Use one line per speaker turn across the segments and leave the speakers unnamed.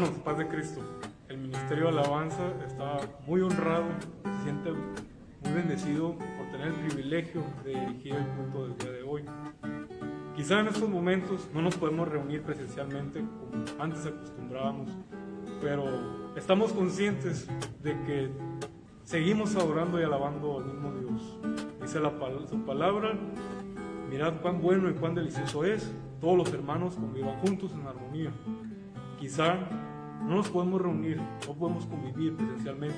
Hermanos, paz de Cristo. El Ministerio de Alabanza está muy honrado, se siente muy bendecido por tener el privilegio de dirigir el culto del día de hoy. Quizá en estos momentos no nos podemos reunir presencialmente como antes acostumbrábamos, pero estamos conscientes de que seguimos adorando y alabando al mismo Dios. Dice su palabra: mirad cuán bueno y cuán delicioso es, todos los hermanos convivan juntos en armonía. Quizá no nos podemos reunir, no podemos convivir presencialmente,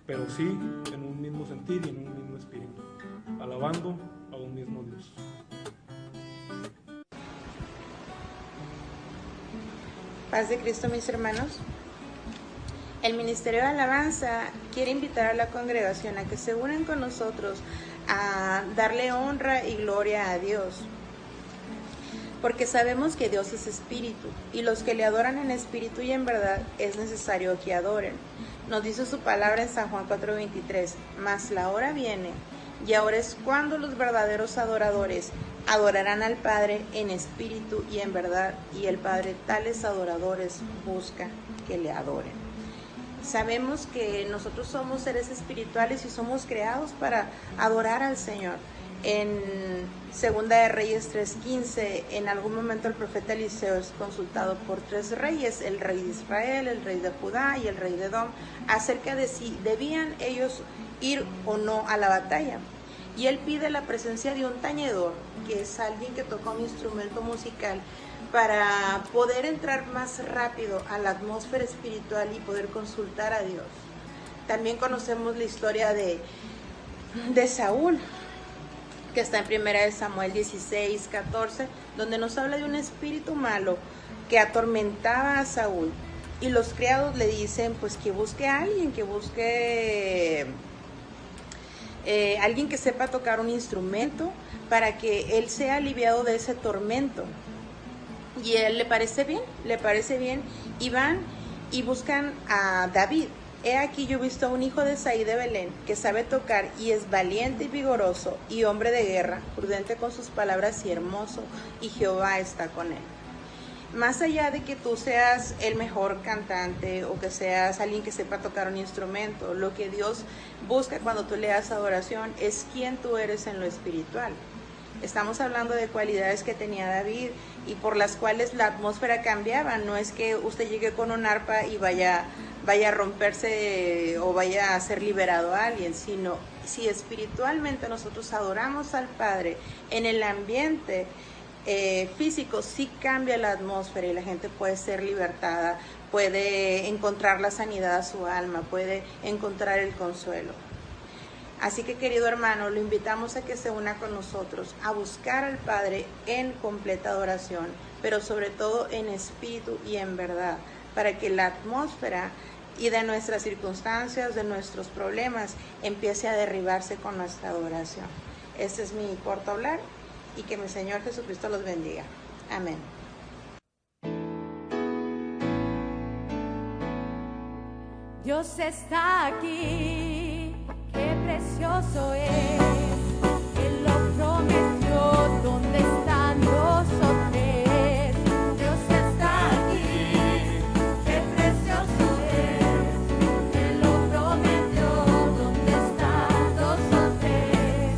pero sí en un mismo sentir y en un mismo espíritu, alabando a un mismo Dios.
Paz de Cristo, mis hermanos. El Ministerio de Alabanza quiere invitar a la congregación a que se unan con nosotros a darle honra y gloria a Dios, porque sabemos que Dios es espíritu, y los que le adoran en espíritu y en verdad es necesario que adoren. Nos dice su palabra en San Juan 4:23, mas la hora viene, y ahora es cuando los verdaderos adoradores adorarán al Padre en espíritu y en verdad, y el Padre tales adoradores busca que le adoren. Sabemos que nosotros somos seres espirituales y somos creados para adorar al Señor. En Segunda de Reyes 3:15, en algún momento el profeta Eliseo es consultado por tres reyes, el rey de Israel, el rey de Judá y el rey de Edom, acerca de si debían ellos ir o no a la batalla. Y él pide la presencia de un tañedor, que es alguien que toca un instrumento musical, para poder entrar más rápido a la atmósfera espiritual y poder consultar a Dios. También conocemos la historia de Saúl, que está en 1 Samuel 16:14, donde nos habla de un espíritu malo que atormentaba a Saúl. Y los criados le dicen pues que busque a alguien, que busque alguien que sepa tocar un instrumento para que él sea aliviado de ese tormento. Y a él le parece bien, y van y buscan a David. He aquí yo he visto a un hijo de Isaí de Belén, que sabe tocar y es valiente y vigoroso, y hombre de guerra, prudente con sus palabras y hermoso, y Jehová está con él. Más allá de que tú seas el mejor cantante o que seas alguien que sepa tocar un instrumento, lo que Dios busca cuando tú le das adoración es quién tú eres en lo espiritual. Estamos hablando de cualidades que tenía David y por las cuales la atmósfera cambiaba. No es que usted llegue con un arpa y vaya a romperse o vaya a ser liberado a alguien, sino si espiritualmente nosotros adoramos al Padre en el ambiente físico, sí cambia la atmósfera y la gente puede ser libertada, puede encontrar la sanidad a su alma, puede encontrar el consuelo. Así que, querido hermano, lo invitamos a que se una con nosotros a buscar al Padre en completa adoración, pero sobre todo en espíritu y en verdad, para que la atmósfera y de nuestras circunstancias, de nuestros problemas, empiece a derribarse con nuestra adoración. Este es mi corto hablar, y que mi Señor Jesucristo los bendiga. Amén.
Dios está aquí, qué precioso es. Él lo prometió, ¿dónde están dos o tres? Dios está aquí, qué precioso es. Él lo prometió, ¿dónde están dos o tres?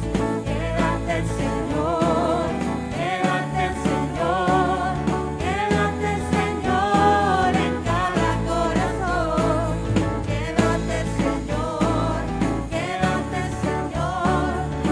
Quédate, Señor, quédate, Señor, quédate, Señor, en cada corazón. Quédate, Señor, quédate, Señor.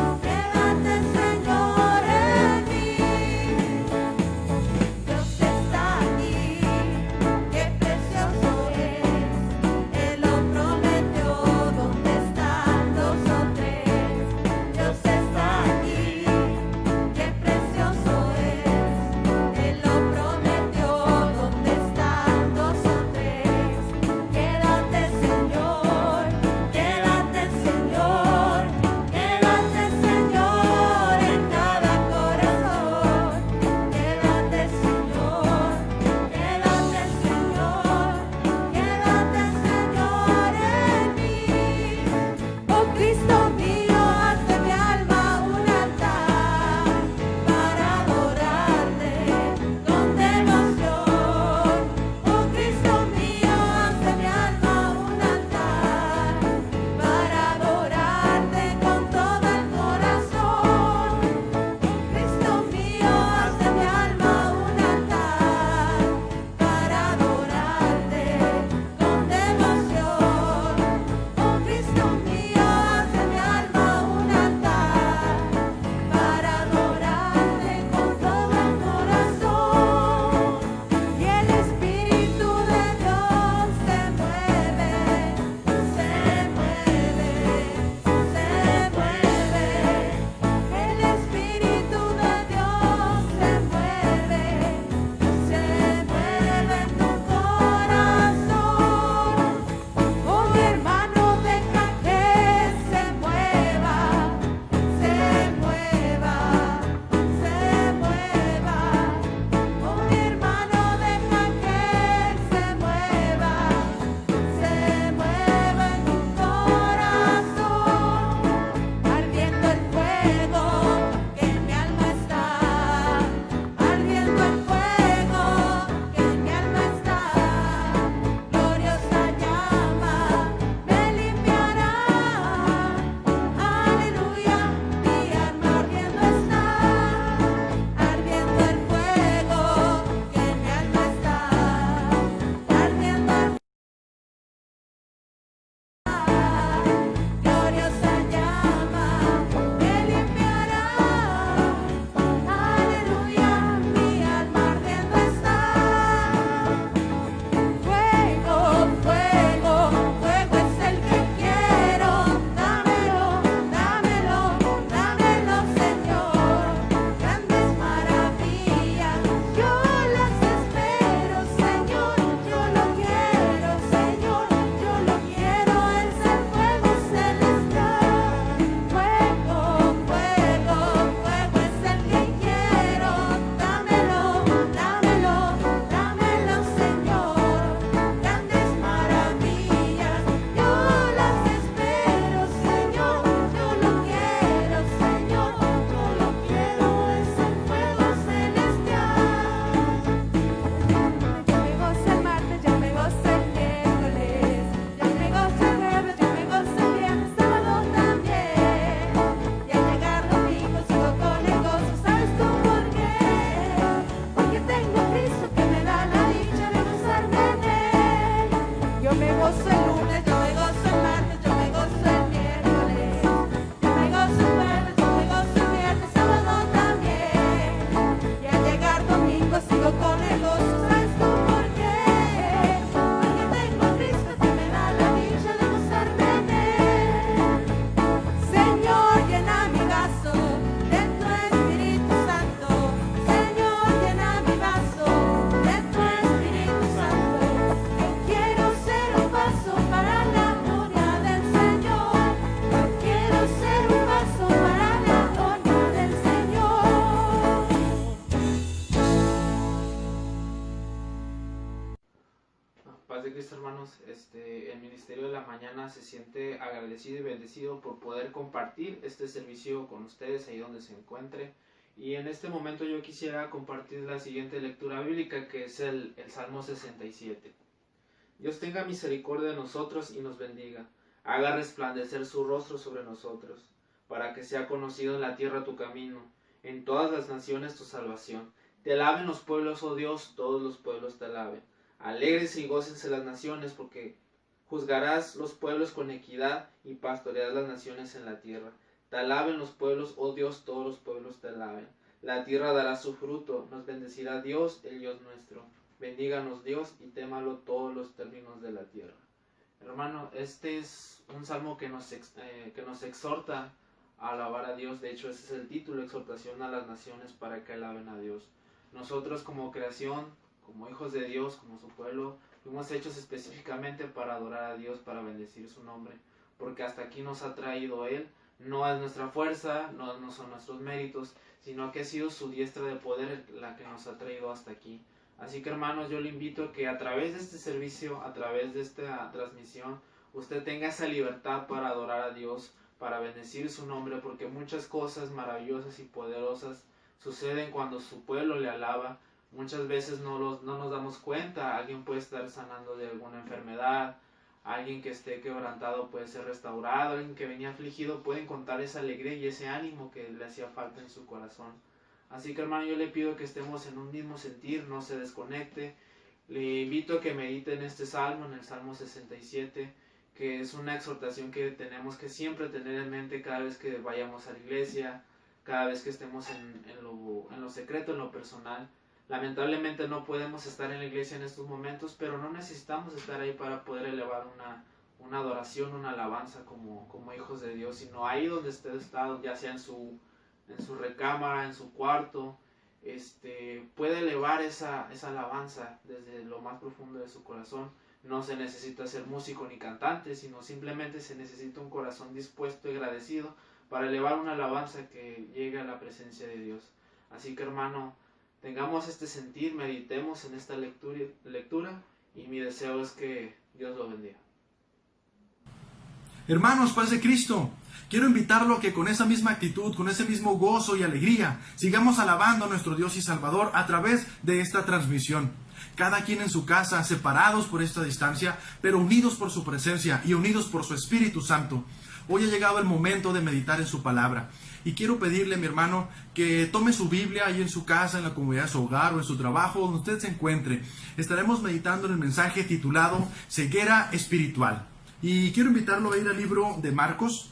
Paz de Cristo, hermanos. El Ministerio de la Mañana se siente agradecido y bendecido por poder compartir este servicio con ustedes ahí donde se encuentre. Y en este momento yo quisiera compartir la siguiente lectura bíblica, que es el Salmo 67. Dios tenga misericordia de nosotros y nos bendiga. Haga resplandecer su rostro sobre nosotros, para que sea conocido en la tierra tu camino, en todas las naciones tu salvación. Te alaben los pueblos, oh Dios, todos los pueblos te alaben. Alegres y gócense las naciones, porque juzgarás los pueblos con equidad y pastorearás las naciones en la tierra. Te alaben los pueblos, oh Dios, todos los pueblos te alaben. La tierra dará su fruto, nos bendecirá Dios, el Dios nuestro. Bendíganos Dios y témalo todos los términos de la tierra. Hermano, este es un salmo que nos exhorta a alabar a Dios. De hecho, ese es el título, exhortación a las naciones para que alaben a Dios. Nosotros como creación, como hijos de Dios, como su pueblo, fuimos hechos específicamente para adorar a Dios, para bendecir su nombre, porque hasta aquí nos ha traído Él. No es nuestra fuerza, no son nuestros méritos, sino que ha sido su diestra de poder la que nos ha traído hasta aquí. Así que, hermanos, yo le invito a que a través de este servicio, a través de esta transmisión, usted tenga esa libertad para adorar a Dios, para bendecir su nombre, porque muchas cosas maravillosas y poderosas suceden cuando su pueblo le alaba. Muchas veces no nos damos cuenta. Alguien puede estar sanando de alguna enfermedad, alguien que esté quebrantado puede ser restaurado, alguien que venía afligido puede encontrar esa alegría y ese ánimo que le hacía falta en su corazón. Así que, hermano, yo le pido que estemos en un mismo sentir, no se desconecte. Le invito a que medite en este salmo, en el Salmo 67, que es una exhortación que tenemos que siempre tener en mente cada vez que vayamos a la iglesia, cada vez que estemos en lo secreto, en lo personal. Lamentablemente no podemos estar en la iglesia en estos momentos, pero no necesitamos estar ahí para poder elevar una adoración, una alabanza como hijos de Dios, sino ahí donde usted está, ya sea en su recámara, en su cuarto, puede elevar esa alabanza desde lo más profundo de su corazón. No se necesita ser músico ni cantante, sino simplemente se necesita un corazón dispuesto y agradecido para elevar una alabanza que llegue a la presencia de Dios. Así que, hermano, tengamos este sentir, meditemos en esta lectura y mi deseo es que Dios lo bendiga.
Hermanos, paz de Cristo, quiero invitarlo a que con esa misma actitud, con ese mismo gozo y alegría, sigamos alabando a nuestro Dios y Salvador a través de esta transmisión. Cada quien en su casa, separados por esta distancia, pero unidos por su presencia y unidos por su Espíritu Santo. Hoy ha llegado el momento de meditar en su palabra. Y quiero pedirle, mi hermano, que tome su Biblia ahí en su casa, en la comunidad de su hogar o en su trabajo, donde usted se encuentre. Estaremos meditando en el mensaje titulado Ceguera Espiritual. Y quiero invitarlo a ir al libro de Marcos,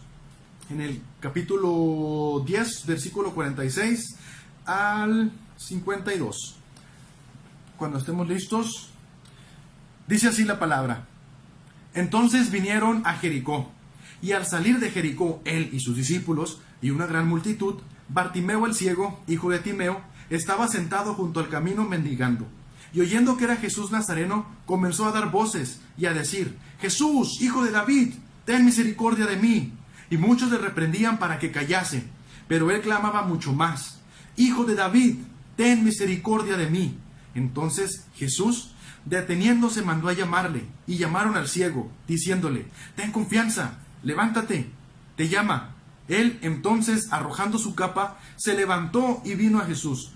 en el capítulo 10, versículo 46 al 52. Cuando estemos listos, dice así la palabra. Entonces vinieron a Jericó, y al salir de Jericó, él y sus discípulos, y una gran multitud, Bartimeo el ciego, hijo de Timeo, estaba sentado junto al camino mendigando. Y oyendo que era Jesús Nazareno, comenzó a dar voces y a decir, Jesús, hijo de David, ten misericordia de mí. Y muchos le reprendían para que callase, pero él clamaba mucho más, Hijo de David, ten misericordia de mí. Entonces Jesús, deteniéndose, mandó a llamarle, y llamaron al ciego, diciéndole, ten confianza, levántate, te llama. Él entonces, arrojando su capa, se levantó y vino a Jesús.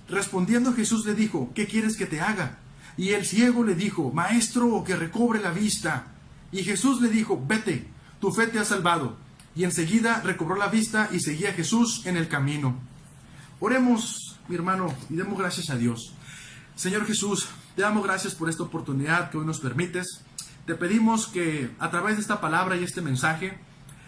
Respondiendo Jesús le dijo, ¿qué quieres que te haga? Y el ciego le dijo, Maestro, que recobre la vista. Y Jesús le dijo, vete, tu fe te ha salvado. Y enseguida recobró la vista y seguía a Jesús en el camino. Oremos, mi hermano, y demos gracias a Dios. Señor Jesús, te damos gracias por esta oportunidad que hoy nos permites. Te pedimos que a través de esta palabra y este mensaje,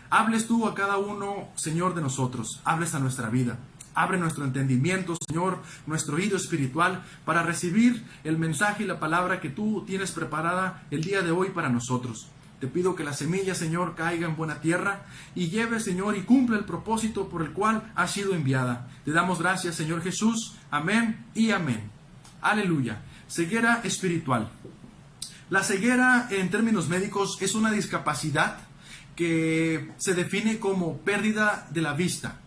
hables tú a cada uno, Señor, de nosotros. Hables a nuestra vida. Abre nuestro entendimiento, Señor, nuestro oído espiritual, para recibir el mensaje y la palabra que tú tienes preparada el día de hoy para nosotros. Te pido que la semilla, Señor, caiga en buena tierra y lleve, Señor, y cumpla el propósito por el cual ha sido enviada. Te damos gracias, Señor Jesús. Amén y amén. Aleluya. Ceguera espiritual. La ceguera, en términos médicos, es una discapacidad que se define como pérdida de la vista,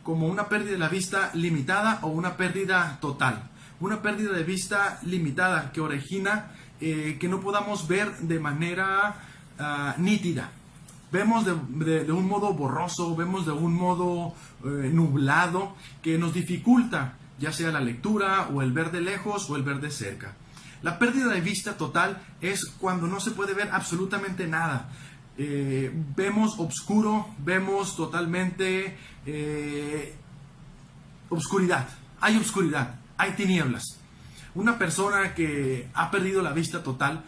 como una pérdida de la vista limitada o una pérdida total. una pérdida de vista limitada que origina que no podamos ver de manera nítida. Vemos de un modo borroso, vemos de un modo nublado, que nos dificulta ya sea la lectura o el ver de lejos o el ver de cerca. La pérdida de vista total es cuando no se puede ver absolutamente nada. Vemos oscuro, vemos totalmente oscuridad. Hay oscuridad, hay tinieblas. Una persona que ha perdido la vista total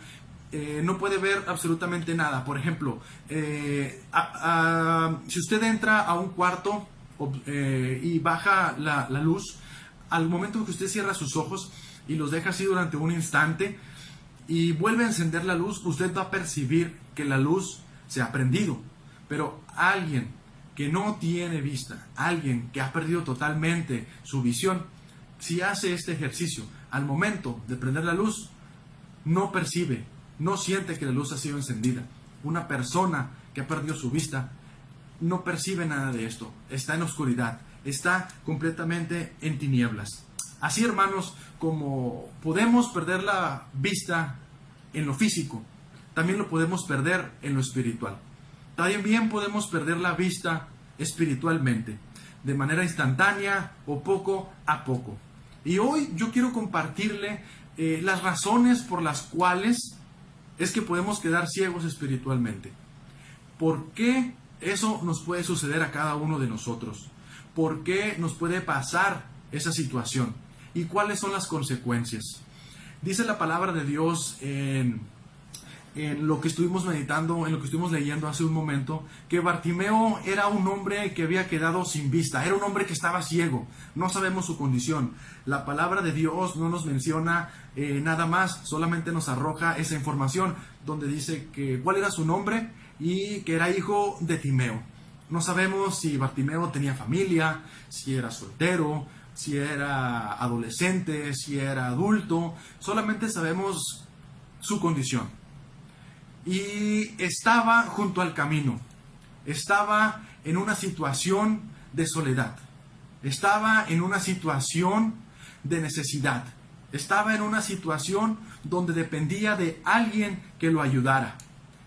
no puede ver absolutamente nada. Por ejemplo, si usted entra a un cuarto y baja la luz, al momento que usted cierra sus ojos y los deja así durante un instante y vuelve a encender la luz, usted va a percibir que la luz se ha prendido. Pero alguien que no tiene vista, alguien que ha perdido totalmente su visión, si hace este ejercicio, al momento de prender la luz, no percibe, no siente que la luz ha sido encendida. Una persona que ha perdido su vista no percibe nada de esto, está en oscuridad, está completamente en tinieblas. Así, hermanos, como podemos perder la vista en lo físico, también lo podemos perder en lo espiritual. También podemos perder la vista espiritualmente, de manera instantánea o poco a poco. Y hoy yo quiero compartirle las razones por las cuales es que podemos quedar ciegos espiritualmente. ¿Por qué eso nos puede suceder a cada uno de nosotros? ¿Por qué nos puede pasar esa situación? ¿Y cuáles son las consecuencias? Dice la palabra de Dios en lo que estuvimos meditando, en lo que estuvimos leyendo hace un momento, que Bartimeo era un hombre que había quedado sin vista, era un hombre que estaba ciego, no sabemos su condición. La palabra de Dios no nos menciona nada más, solamente nos arroja esa información, donde dice que cuál era su nombre y que era hijo de Timeo. No sabemos si Bartimeo tenía familia, si era soltero, si era adolescente, si era adulto, solamente sabemos su condición. Y estaba junto al camino, estaba en una situación de soledad, estaba en una situación de necesidad, estaba en una situación donde dependía de alguien que lo ayudara.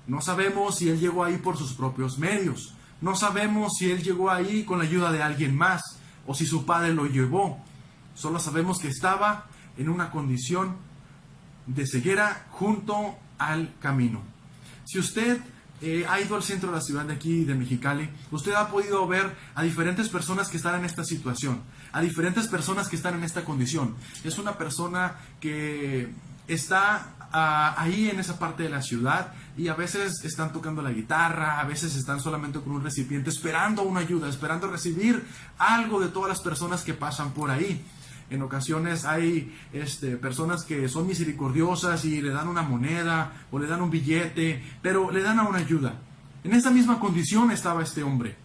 No sabemos si él llegó ahí por sus propios medios, no sabemos si él llegó ahí con la ayuda de alguien más o si su padre lo llevó. Solo sabemos que estaba en una condición de ceguera junto al camino. Si usted ha ido al centro de la ciudad de aquí, de Mexicali, usted ha podido ver a diferentes personas que están en esta situación, a diferentes personas que están en esta condición. Es una persona que está ahí en esa parte de la ciudad y a veces están tocando la guitarra, a veces están solamente con un recipiente esperando una ayuda, esperando recibir algo de todas las personas que pasan por ahí. En ocasiones hay personas que son misericordiosas y le dan una moneda o le dan un billete, pero le dan a una ayuda. En esa misma condición estaba este hombre.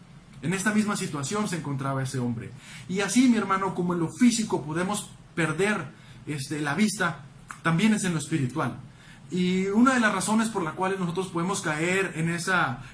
En esta misma situación se encontraba ese hombre. Y así, mi hermano, como en lo físico podemos perder la vista, también es en lo espiritual. Y una de las razones por las cuales nosotros podemos caer en esa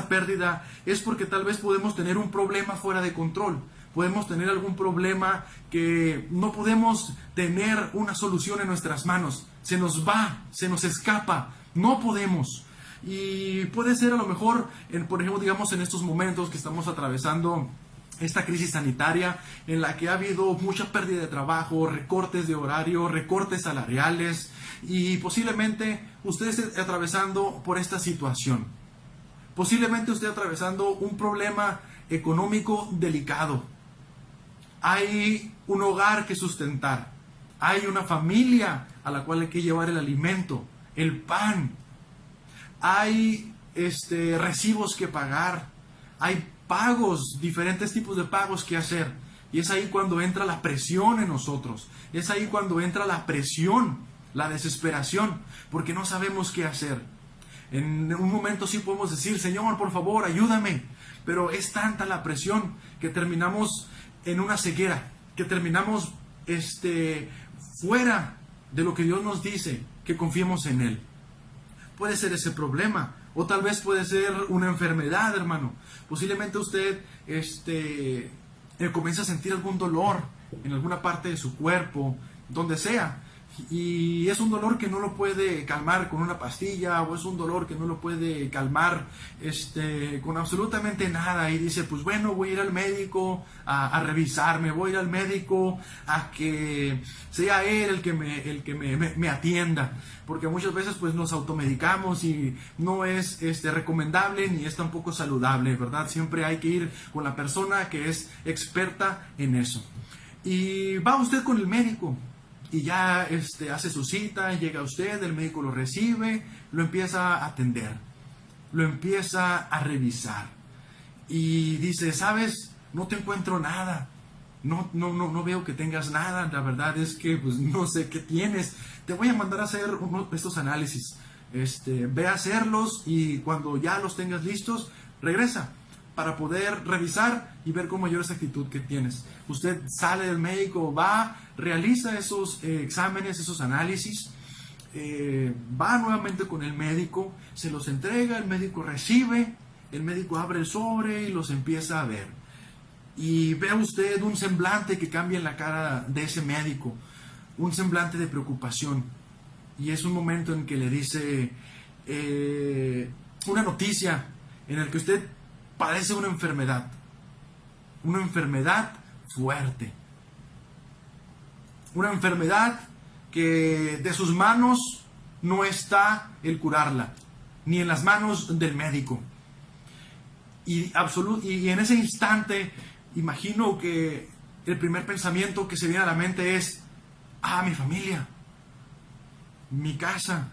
pérdida es porque tal vez podemos tener un problema fuera de control. Podemos tener algún problema que no podemos tener una solución en nuestras manos. Se nos va, se nos escapa, no podemos. Y puede ser a lo mejor, por ejemplo, digamos en estos momentos que estamos atravesando esta crisis sanitaria en la que ha habido mucha pérdida de trabajo, recortes de horario, recortes salariales y posiblemente usted esté atravesando por esta situación. Posiblemente usted atravesando un problema económico delicado. Hay un hogar que sustentar, hay una familia a la cual hay que llevar el alimento, el pan, hay recibos que pagar, hay pagos, diferentes tipos de pagos que hacer. Y es ahí cuando entra la presión en nosotros, es ahí cuando entra la presión, la desesperación, porque no sabemos qué hacer. En un momento sí podemos decir, Señor, por favor, ayúdame, pero es tanta la presión que terminamos en una ceguera, que terminamos fuera de lo que Dios nos dice, que confiemos en Él. Puede ser ese problema, o tal vez puede ser una enfermedad, hermano. Posiblemente usted comienza a sentir algún dolor en alguna parte de su cuerpo, donde sea. Y es un dolor que no lo puede calmar con una pastilla, o es un dolor que no lo puede calmar con absolutamente nada. Y dice, pues bueno, voy a ir al médico a revisarme, voy a ir al médico a que sea él el que me atienda. Porque muchas veces pues nos automedicamos y no es recomendable ni es tampoco saludable, ¿verdad? Siempre hay que ir con la persona que es experta en eso. Y va usted con el médico. Y ya hace su cita, llega usted, el médico lo recibe, lo empieza a atender, lo empieza a revisar. Y dice, ¿sabes? No te encuentro nada. No veo que tengas nada. La verdad es que pues no sé qué tienes. Te voy a mandar a hacer estos análisis. Ve a hacerlos y cuando ya los tengas listos, regresa para poder revisar y ver con mayor exactitud qué tienes. Usted sale del médico, va, realiza esos exámenes, esos análisis, va nuevamente con el médico, se los entrega, el médico recibe, el médico abre el sobre y los empieza a ver. Y ve usted un semblante que cambia en la cara de ese médico, un semblante de preocupación. Y es un momento en que le dice una noticia en el que usted padece una enfermedad fuerte, una enfermedad que de sus manos no está el curarla, ni en las manos del médico. Y en ese instante, imagino que el primer pensamiento que se viene a la mente es, mi familia, mi casa,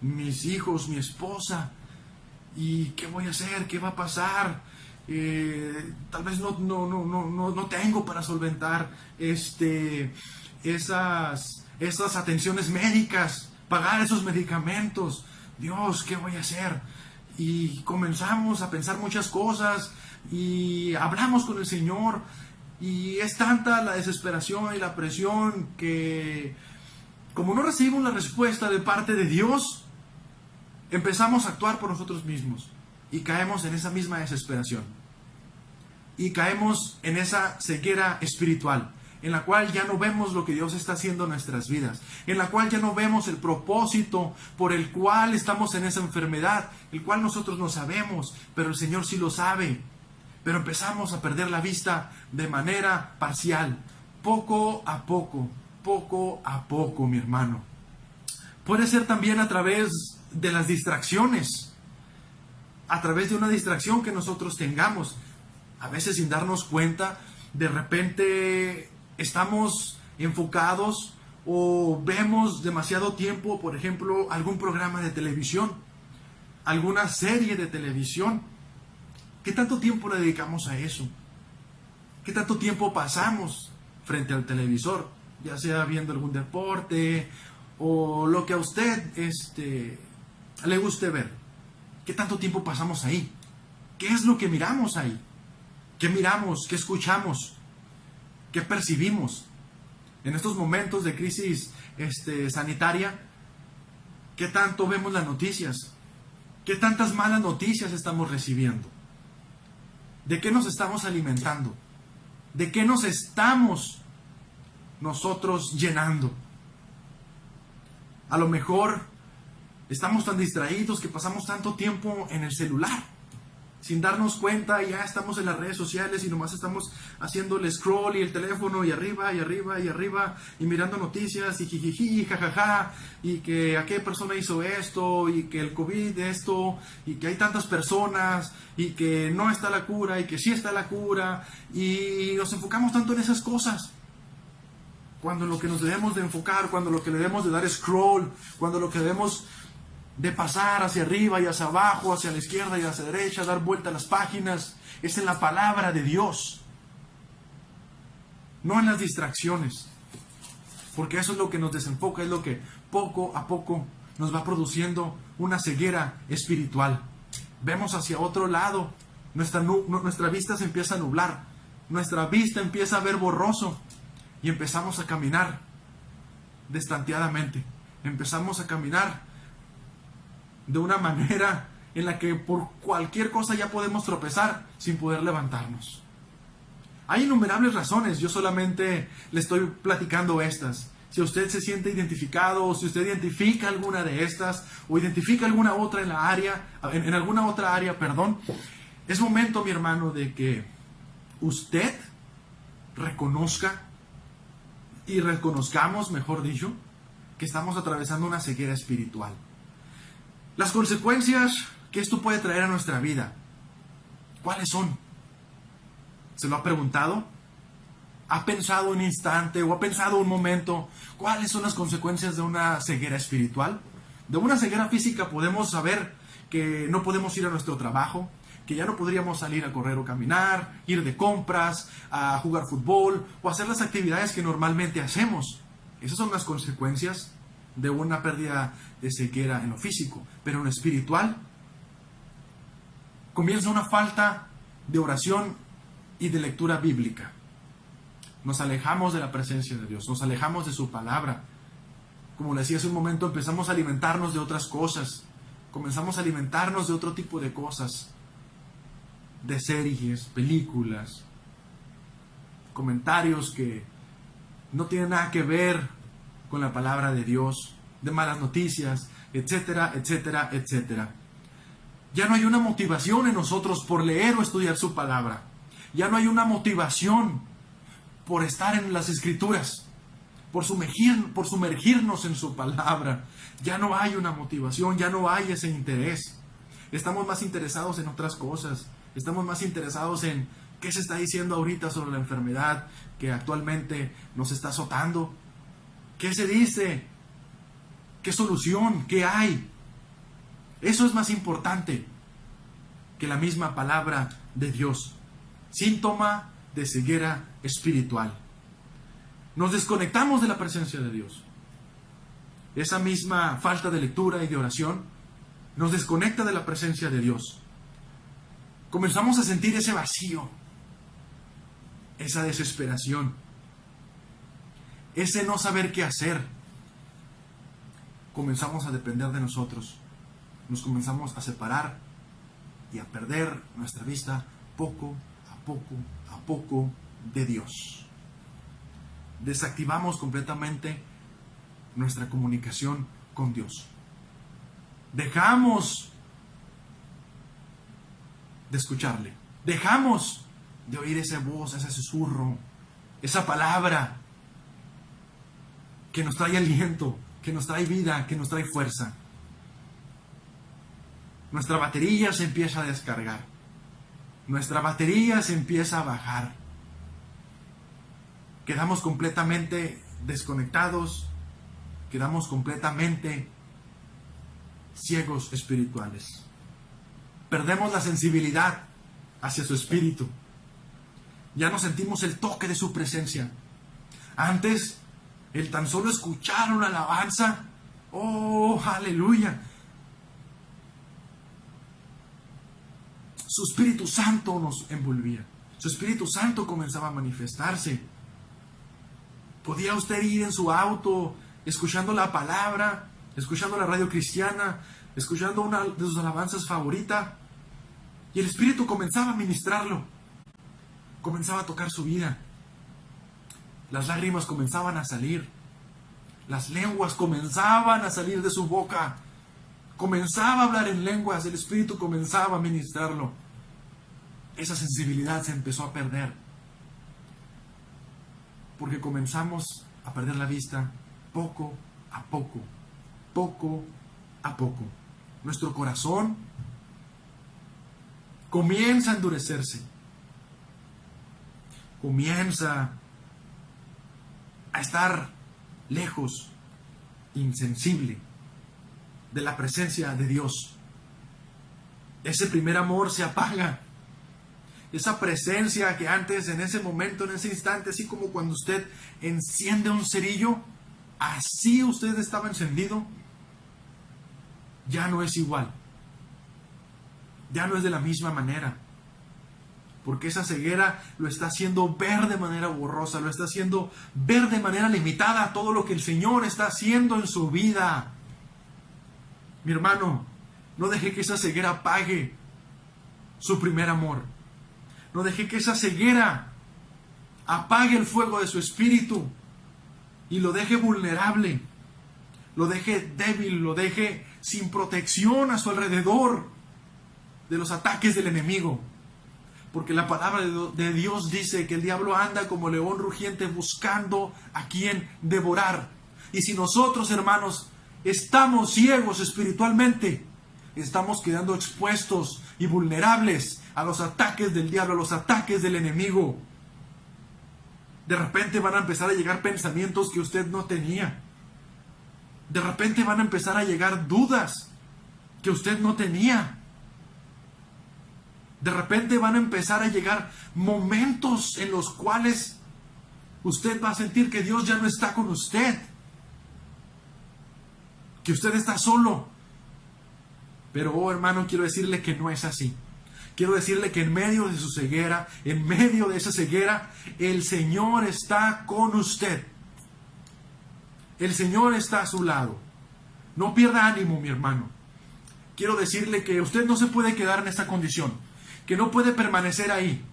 mis hijos, mi esposa, ¿y qué voy a hacer? ¿Qué va a pasar? Tal vez no tengo para solventar esas atenciones médicas, pagar esos medicamentos. Dios, ¿qué voy a hacer? Y comenzamos a pensar muchas cosas y hablamos con el Señor, y es tanta la desesperación y la presión que, como no recibimos la respuesta de parte de Dios, empezamos a actuar por nosotros mismos y caemos en esa misma desesperación y caemos en esa ceguera espiritual en la cual ya no vemos lo que Dios está haciendo en nuestras vidas, en la cual ya no vemos el propósito por el cual estamos en esa enfermedad, el cual nosotros no sabemos, pero el Señor sí lo sabe. Pero empezamos a perder la vista de manera parcial, poco a poco, mi hermano. Puede ser también a través de las distracciones, a través de una distracción que nosotros tengamos. A veces sin darnos cuenta, de repente estamos enfocados o vemos demasiado tiempo, por ejemplo, algún programa de televisión, alguna serie de televisión. ¿Qué tanto tiempo le dedicamos a eso? ¿Qué tanto tiempo pasamos frente al televisor? Ya sea viendo algún deporte o lo que a usted le guste ver. ¿Qué tanto tiempo pasamos ahí? ¿Qué es lo que miramos ahí? ¿Qué miramos? ¿Qué escuchamos? ¿Qué percibimos? En estos momentos de crisis sanitaria, ¿qué tanto vemos las noticias? ¿Qué tantas malas noticias estamos recibiendo? ¿De qué nos estamos alimentando? ¿De qué nos estamos nosotros llenando? A lo mejor estamos tan distraídos que pasamos tanto tiempo en el celular, sin darnos cuenta, ya estamos en las redes sociales y nomás estamos haciendo el scroll y el teléfono y arriba, y mirando noticias y jijiji, jajaja, y que aquella persona hizo esto, y que el COVID esto, y que hay tantas personas, y que no está la cura, y que sí está la cura, y nos enfocamos tanto en esas cosas. Cuando lo que nos debemos de enfocar, cuando lo que le debemos de dar scroll, cuando lo que debemos de pasar hacia arriba y hacia abajo, hacia la izquierda y hacia la derecha, dar vuelta a las páginas, es en la palabra de Dios, no en las distracciones, porque eso es lo que nos desenfoca, es lo que poco a poco nos va produciendo una ceguera espiritual. Vemos hacia otro lado, nuestra vista se empieza a nublar, nuestra vista empieza a ver borroso y empezamos a caminar destanteadamente, empezamos a caminar de una manera en la que por cualquier cosa ya podemos tropezar sin poder levantarnos. Hay innumerables razones, yo solamente le estoy platicando estas. Si usted se siente identificado, o si usted identifica alguna de estas, o identifica alguna otra en alguna otra área, es momento, mi hermano, de que usted reconozca y reconozcamos, mejor dicho, que estamos atravesando una ceguera espiritual. Las consecuencias que esto puede traer a nuestra vida, ¿cuáles son? ¿Se lo ha preguntado? ¿Ha pensado un instante o ha pensado un momento cuáles son las consecuencias de una ceguera espiritual? De una ceguera física podemos saber que no podemos ir a nuestro trabajo, que ya no podríamos salir a correr o caminar, ir de compras, a jugar fútbol o hacer las actividades que normalmente hacemos. Esas son las consecuencias de una pérdida de ceguera en lo físico. Pero en lo espiritual comienza una falta de oración y de lectura bíblica. Nos alejamos de la presencia de Dios, nos alejamos de su palabra. Como le decía hace un momento, empezamos a alimentarnos de otras cosas, comenzamos a alimentarnos de otro tipo de cosas, de series, películas, comentarios que no tienen nada que ver con la palabra de Dios, de malas noticias, etcétera, etcétera, etcétera. Ya no hay una motivación en nosotros por leer o estudiar su palabra. Ya no hay una motivación por estar en las Escrituras, por sumergirnos en su palabra. Ya no hay una motivación, ya no hay ese interés. Estamos más interesados en otras cosas. Estamos más interesados en qué se está diciendo ahorita sobre la enfermedad que actualmente nos está azotando. ¿Qué se dice? ¿Qué solución? ¿Qué hay? Eso es más importante que la misma palabra de Dios. Síntoma de ceguera espiritual. Nos desconectamos de la presencia de Dios. Esa misma falta de lectura y de oración nos desconecta de la presencia de Dios. Comenzamos a sentir ese vacío, esa desesperación, ese no saber qué hacer. Comenzamos a depender de nosotros. Nos comenzamos a separar y a perder nuestra vista poco a poco de Dios. Desactivamos completamente nuestra comunicación con Dios. Dejamos de escucharle. Dejamos de oír esa voz, ese susurro, esa palabra que nos trae aliento, que nos trae vida, que nos trae fuerza. Nuestra batería se empieza a descargar. Nuestra batería se empieza a bajar. Quedamos completamente desconectados. Quedamos completamente ciegos espirituales. Perdemos la sensibilidad hacia su espíritu. Ya no sentimos el toque de su presencia. Antes, el tan solo escuchar una alabanza, ¡oh, aleluya! Su Espíritu Santo nos envolvía. Su Espíritu Santo comenzaba a manifestarse. Podía usted ir en su auto, escuchando la palabra, escuchando la radio cristiana, escuchando una de sus alabanzas favoritas, y el Espíritu comenzaba a ministrarlo. Comenzaba a tocar su vida. Las lágrimas comenzaban a salir. Las lenguas comenzaban a salir de su boca. Comenzaba a hablar en lenguas. El Espíritu comenzaba a ministrarlo. Esa sensibilidad se empezó a perder. Porque comenzamos a perder la vista poco a poco. Poco a poco. Nuestro corazón comienza a endurecerse. Comienza a estar lejos, insensible de la presencia de Dios. Ese primer amor se apaga. Esa presencia que antes, en ese momento, en ese instante, así como cuando usted enciende un cerillo, así usted estaba encendido, ya no es igual. Ya no es de la misma manera. Porque esa ceguera lo está haciendo ver de manera borrosa, lo está haciendo ver de manera limitada a todo lo que el Señor está haciendo en su vida. Mi hermano, no deje que esa ceguera apague su primer amor. No deje que esa ceguera apague el fuego de su espíritu. y lo deje vulnerable, lo deje débil, lo deje sin protección a su alrededor de los ataques del enemigo. Porque la palabra de Dios dice que el diablo anda como león rugiente buscando a quien devorar. Y si nosotros, hermanos, estamos ciegos espiritualmente, estamos quedando expuestos y vulnerables a los ataques del diablo, a los ataques del enemigo. De repente van a empezar a llegar pensamientos que usted no tenía. De repente van a empezar a llegar dudas que usted no tenía. De repente van a empezar a llegar momentos en los cuales usted va a sentir que Dios ya no está con usted, que usted está solo. Pero, oh hermano, quiero decirle que no es así. Quiero decirle que en medio de su ceguera, en medio de esa ceguera, el Señor está con usted. El Señor está a su lado. No pierda ánimo, mi hermano. Quiero decirle que usted no se puede quedar en esta condición, que no puede permanecer ahí,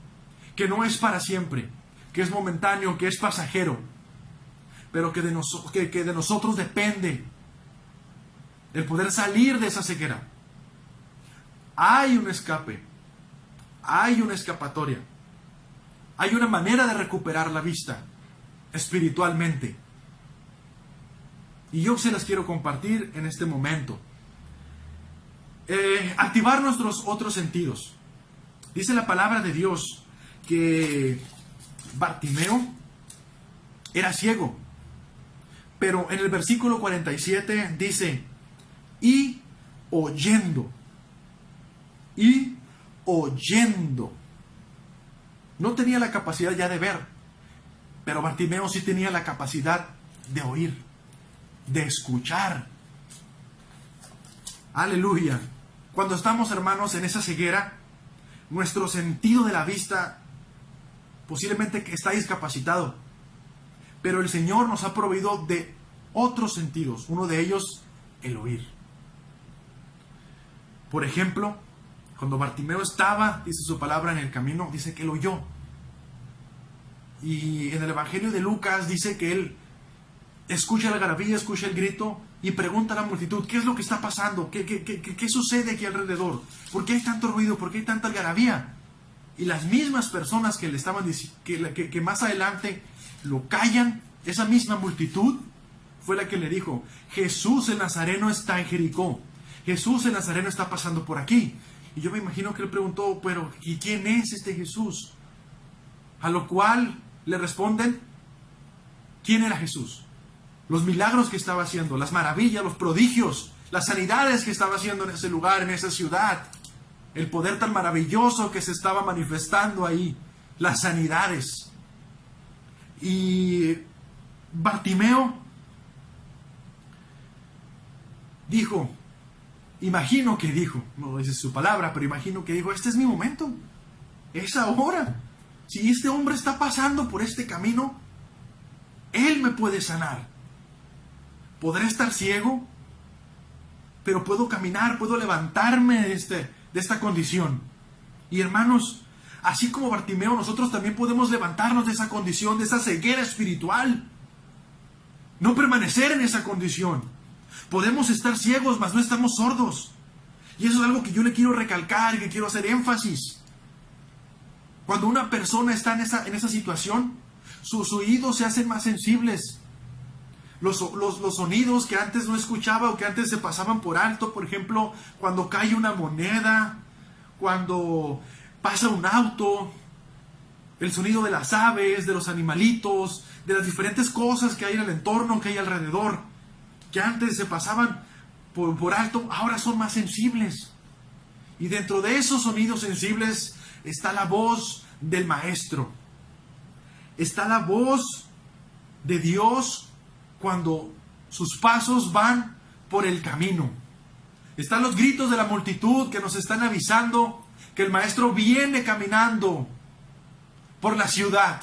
que no es para siempre, que es momentáneo, que es pasajero, pero que de nosotros depende el poder salir de esa ceguera. Hay un escape, hay una escapatoria, hay una manera de recuperar la vista espiritualmente. Y yo se las quiero compartir en este momento. Activar nuestros otros sentidos. Dice la palabra de Dios que Bartimeo era ciego. Pero en el versículo 47 dice, y oyendo. No tenía la capacidad ya de ver, pero Bartimeo sí tenía la capacidad de oír, de escuchar. Aleluya. Cuando estamos, hermanos, en esa ceguera, nuestro sentido de la vista posiblemente está discapacitado, pero el Señor nos ha proveído de otros sentidos, uno de ellos el oír. Por ejemplo, cuando Bartimeo estaba, dice su palabra, en el camino, dice que él oyó. Y en el Evangelio de Lucas dice que él escucha la algarabía, escucha el grito y pregunta a la multitud, ¿qué es lo que está pasando? ¿Qué sucede aquí alrededor? ¿Por qué hay tanto ruido? ¿Por qué hay tanta algarabía? Y las mismas personas que le estaban diciendo, que más adelante lo callan, esa misma multitud fue la que le dijo, Jesús el Nazareno está en Jericó. Jesús el Nazareno está pasando por aquí. Y yo me imagino que él preguntó, pero ¿y quién es este Jesús? A lo cual le responden, ¿quién era Jesús? Los milagros que estaba haciendo, las maravillas, los prodigios, las sanidades que estaba haciendo en ese lugar, en esa ciudad, el poder tan maravilloso que se estaba manifestando ahí, las sanidades. Y Bartimeo dijo, imagino que dijo, no dice su palabra, pero imagino que dijo, este es mi momento, es ahora. Si este hombre está pasando por este camino, él me puede sanar. Podré estar ciego, pero puedo caminar, puedo levantarme de esta condición. Y hermanos, así como Bartimeo, nosotros también podemos levantarnos de esa condición, de esa ceguera espiritual. No permanecer en esa condición. Podemos estar ciegos, mas no estamos sordos. Y eso es algo que yo le quiero recalcar y que quiero hacer énfasis. Cuando una persona está en esa situación, sus oídos se hacen más sensibles. Los sonidos que antes no escuchaba o que antes se pasaban por alto, por ejemplo, cuando cae una moneda, cuando pasa un auto, el sonido de las aves, de los animalitos, de las diferentes cosas que hay en el entorno, que hay alrededor, que antes se pasaban por alto, ahora son más sensibles. Y dentro de esos sonidos sensibles está la voz del Maestro. Está la voz de Dios cuando sus pasos van por el camino. Están los gritos de la multitud que nos están avisando que el Maestro viene caminando por la ciudad.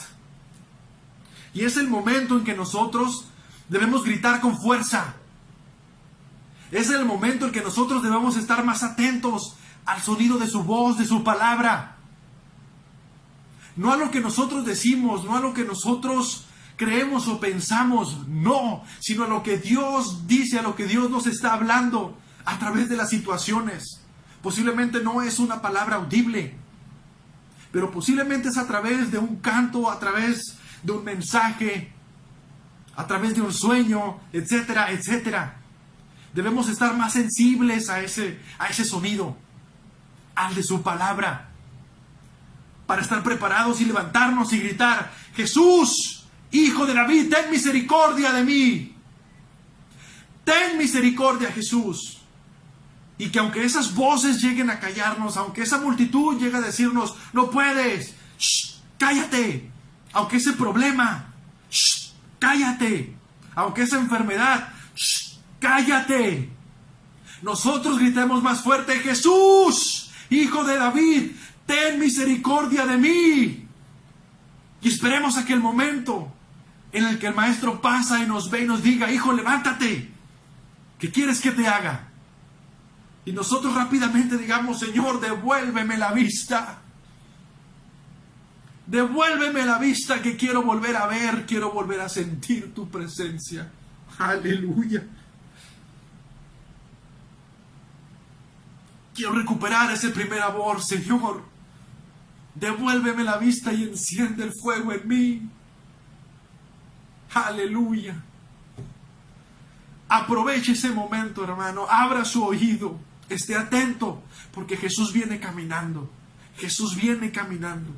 Y es el momento en que nosotros debemos gritar con fuerza. Es el momento en que nosotros debemos estar más atentos al sonido de su voz, de su palabra. No a lo que nosotros decimos, no a lo que nosotros creemos o pensamos, no, sino a lo que Dios dice, a lo que Dios nos está hablando a través de las situaciones. Posiblemente no es una palabra audible, pero posiblemente es a través de un canto, a través de un mensaje, a través de un sueño, etcétera, etcétera. Debemos estar más sensibles a ese sonido, al de su palabra, para estar preparados y levantarnos y gritar: Jesús, Hijo de David, ten misericordia de mí. Ten misericordia, Jesús. Y que aunque esas voces lleguen a callarnos, aunque esa multitud llegue a decirnos: no puedes, ¡shh! Cállate. Aunque ese problema, ¡shh! Cállate. Aunque esa enfermedad, ¡shh! Cállate. Nosotros gritemos más fuerte: Jesús, Hijo de David, ten misericordia de mí. Y esperemos aquel momento en el que el Maestro pasa y nos ve y nos diga: hijo, levántate. ¿Qué quieres que te haga? Y nosotros rápidamente digamos: Señor, devuélveme la vista. Devuélveme la vista, que quiero volver a ver, quiero volver a sentir tu presencia. Aleluya. Quiero recuperar ese primer amor, Señor. Devuélveme la vista y enciende el fuego en mí. Aleluya. Aproveche ese momento, hermano. Abra su oído. Esté atento, porque Jesús viene caminando. Jesús viene caminando.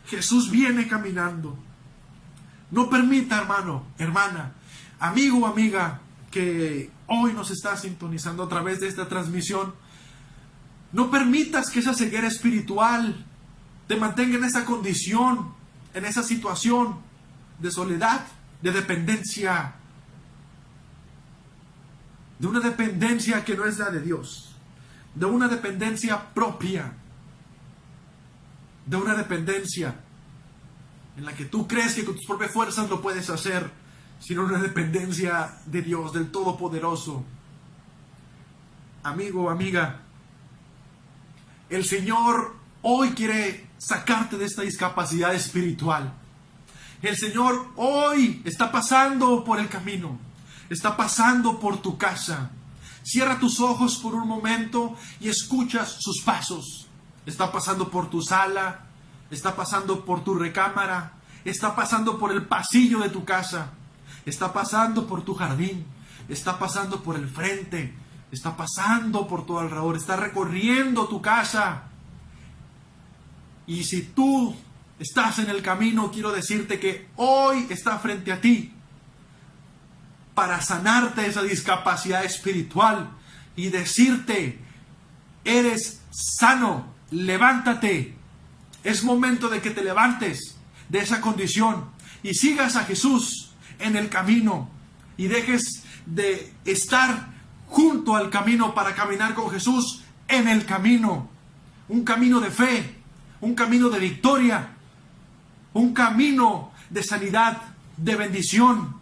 Jesús viene caminando. No permita, hermano, hermana, amigo o amiga, que hoy nos está sintonizando a través de esta transmisión. No permitas que esa ceguera espiritual te mantenga en esa condición, en esa situación de soledad, de dependencia, de una dependencia que no es la de Dios, de una dependencia propia, de una dependencia en la que tú crees que con tus propias fuerzas lo puedes hacer, sino una dependencia de Dios, del Todopoderoso. Amigo, amiga, el Señor hoy quiere sacarte de esta discapacidad espiritual. El Señor hoy está pasando por el camino, está pasando por tu casa. Cierra tus ojos por un momento y escuchas sus pasos. Está pasando por tu sala, está pasando por tu recámara, está pasando por el pasillo de tu casa, está pasando por tu jardín, está pasando por el frente, está pasando por todo alrededor, está recorriendo tu casa. Y si tú estás en el camino, quiero decirte que hoy está frente a ti para sanarte esa discapacidad espiritual y decirte: eres sano, levántate. Es momento de que te levantes de esa condición y sigas a Jesús en el camino y dejes de estar junto al camino para caminar con Jesús en el camino. Un camino de fe, un camino de victoria, un camino de sanidad, de bendición,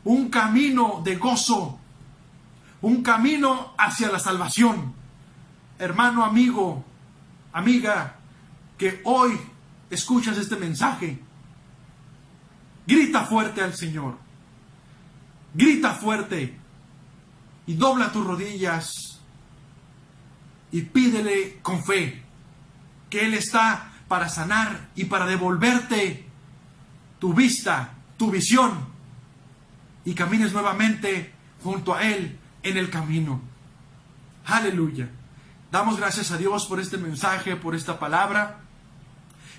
un camino de gozo, un camino hacia la salvación. Hermano, amigo, amiga, que hoy escuchas este mensaje, grita fuerte al Señor, grita fuerte y dobla tus rodillas y pídele con fe que Él está para sanar y para devolverte tu vista, tu visión, y camines nuevamente junto a Él en el camino. Aleluya. Damos gracias a Dios por este mensaje, por esta palabra.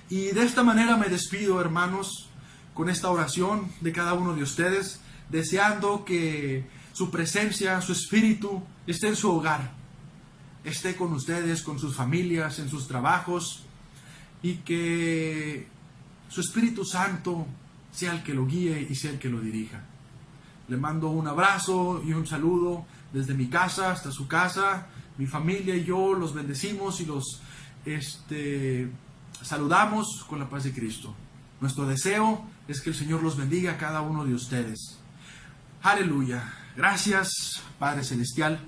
Y de esta manera me despido, hermanos, con esta oración de cada uno de ustedes, deseando que su presencia, su espíritu, esté en su hogar, esté con ustedes, con sus familias, en sus trabajos, y que su Espíritu Santo sea el que lo guíe y sea el que lo dirija. Le mando un abrazo y un saludo desde mi casa hasta su casa. Mi familia y yo los bendecimos y los saludamos con la paz de Cristo. Nuestro deseo es que el Señor los bendiga a cada uno de ustedes. Aleluya. Gracias, Padre Celestial,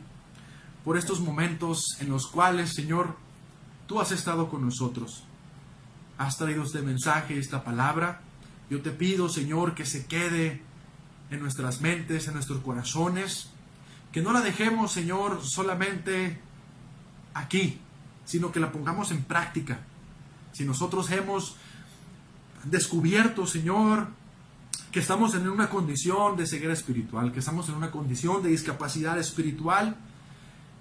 por estos momentos en los cuales, Señor, tú has estado con nosotros. Has traído este mensaje, esta palabra, Yo te pido, Señor, que se quede en nuestras mentes, en nuestros corazones, que no la dejemos, Señor, solamente aquí, sino que la pongamos en práctica. Si nosotros hemos descubierto, Señor, que estamos en una condición de ceguera espiritual, que estamos en una condición de discapacidad espiritual,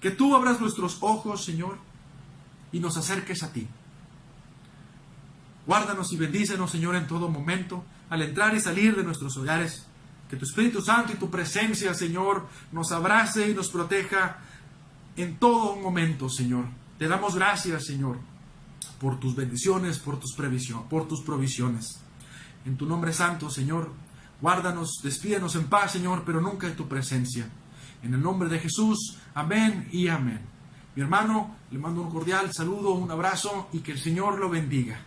que tú abras nuestros ojos, Señor, y nos acerques a ti. Guárdanos y bendícenos, Señor, en todo momento, al entrar y salir de nuestros hogares. Que tu Espíritu Santo y tu presencia, Señor, nos abrace y nos proteja en todo momento, Señor. Te damos gracias, Señor, por tus bendiciones, por tus provisiones. En tu nombre santo, Señor, guárdanos, despídenos en paz, Señor, pero nunca en tu presencia. En el nombre de Jesús, amén y amén. Mi hermano, le mando un cordial saludo, un abrazo y que el Señor lo bendiga.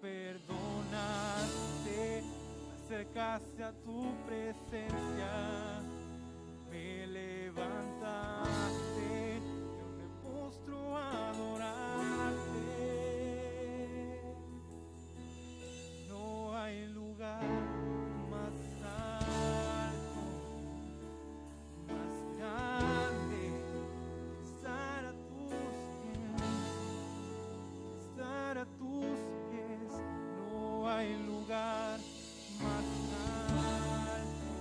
Perdonaste, acercaste a tu presencia, me levantaste, yo me postro a adorarte. No hay lugar más alto, más grande que estar a tus pies. No hay lugar más alto,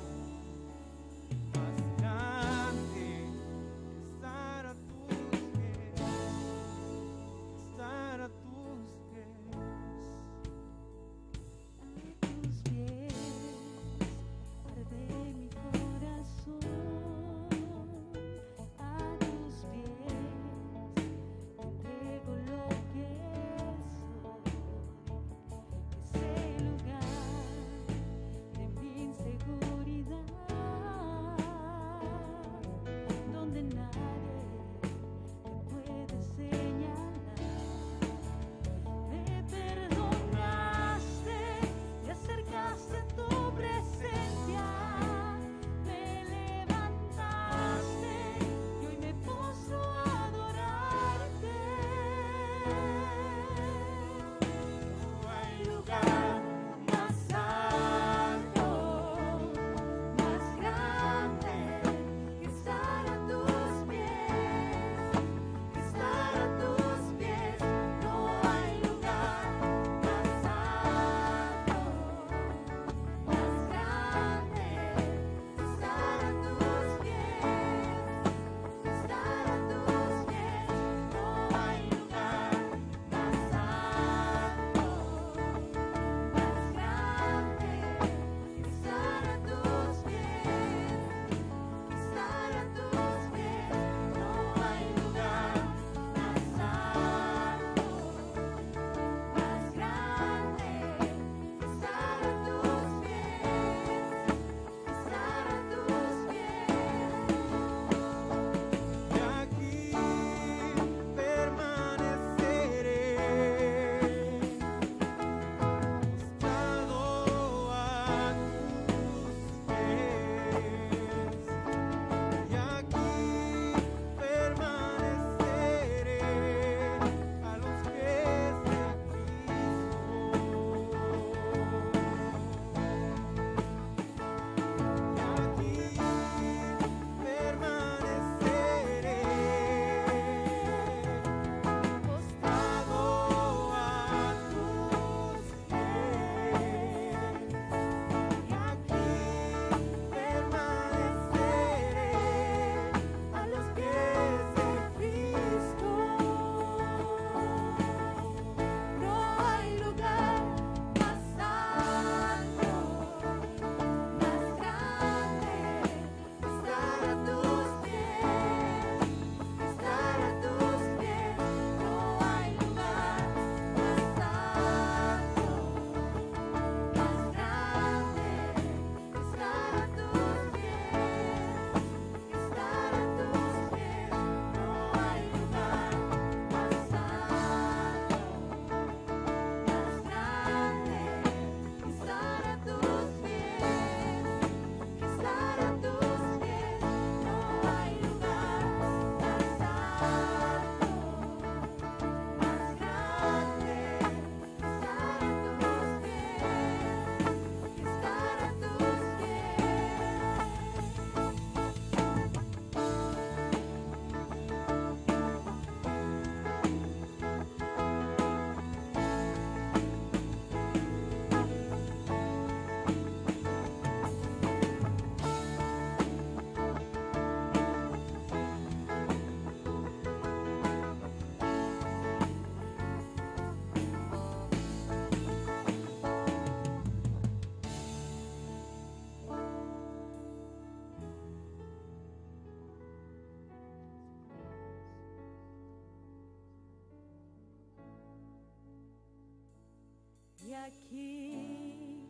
y aquí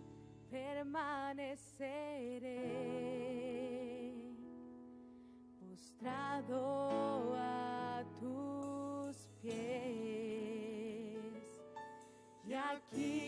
permaneceré, postrado a tus pies, y aquí